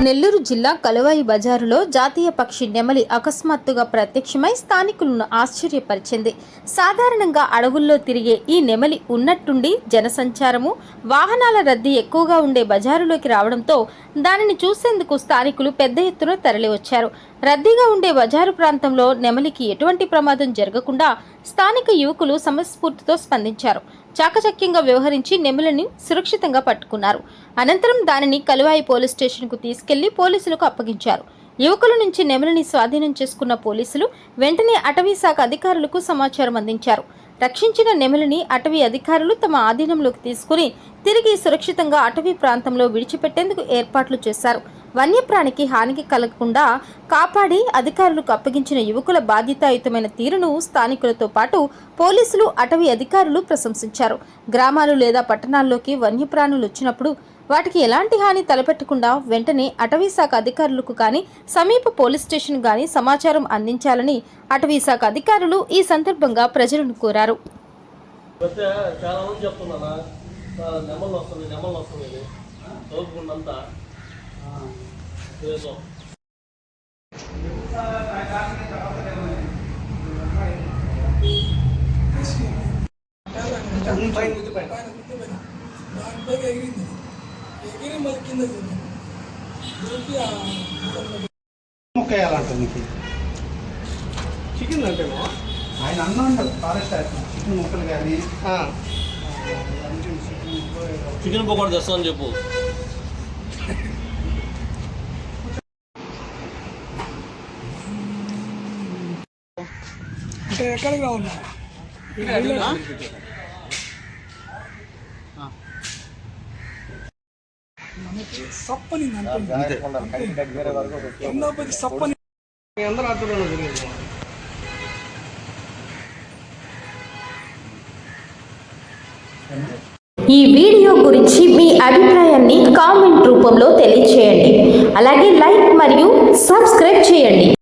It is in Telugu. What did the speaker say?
నెల్లూరు జిల్లా కలువాయి బజారులో జాతీయ పక్షి నెమలి అకస్మాత్తుగా ప్రత్యక్షమై స్థానికులను ఆశ్చర్యపరిచింది. సాధారణంగా అడవుల్లో తిరిగే ఈ నెమలి ఉన్నట్టుండి జనసంచారము, వాహనాల రద్దీ ఎక్కువగా ఉండే బజారులోకి రావడంతో దానిని చూసేందుకు స్థానికులు పెద్ద ఎత్తున తరలివచ్చారు. రద్దీగా ఉండే బజారు ప్రాంతంలో నెమలికి ఎటువంటి ప్రమాదం జరగకుండా స్థానిక యువకులు సమయస్ఫూర్తితో స్పందించారు. చాకచక్యంగా వ్యవహరించి నెమలిని సురక్షితంగా పట్టుకున్నారు. అనంతరం దానిని కలువాయి పోలీస్ స్టేషన్కు తీసుకెళ్లి పోలీసులకు అప్పగించారు. యువకుల నుంచి నెమలిని స్వాధీనం చేసుకున్న పోలీసులు వెంటనే అటవీ శాఖ అధికారులకు సమాచారం అందించారు. రక్షించిన నెమలిని అటవీ అధికారులు తమ ఆధీనంలోకి తీసుకుని తిరిగి సురక్షితంగా అటవీ ప్రాంతంలో విడిచిపెట్టేందుకు ఏర్పాట్లు చేశారు. వన్యప్రాణికి హానికి కలగకుండా కాపాడి అధికారులకు అప్పగించిన యువకుల బాధ్యతాయుతమైన తీరును స్థానికులతో పాటు పోలీసులు, అటవీ అధికారులు ప్రశంసించారు. గ్రామాలు లేదా పట్టణాల్లోకి వన్యప్రాణులు వచ్చినప్పుడు వాటికి ఎలాంటి హాని తలపెట్టకుండా వెంటనే అటవీ శాఖ అధికారులకు కానీ సమీప పోలీస్ స్టేషన్ కానీ సమాచారం అందించాలని అటవీ శాఖ అధికారులు ఈ సందర్భంగా ప్రజలను కోరారు. చికెన్ అంటే ఆయన అన్నాడు ఫారెస్ట్ చికెన్ ముక్కలు కానీ చికెన్ పకోడా తెస్తామని చెప్పు. అంటే ఎక్కడికి రావున్నా మనకి సప్పని సప్పని అందరూ ఆడుతున్నాను జరిగింది. ఈ వీడియో గురించి మీ అభిప్రాయాన్ని కామెంట్ రూపంలో తెలియజేయండి. అలాగే లైక్ మరియు సబ్స్క్రైబ్ చేయండి.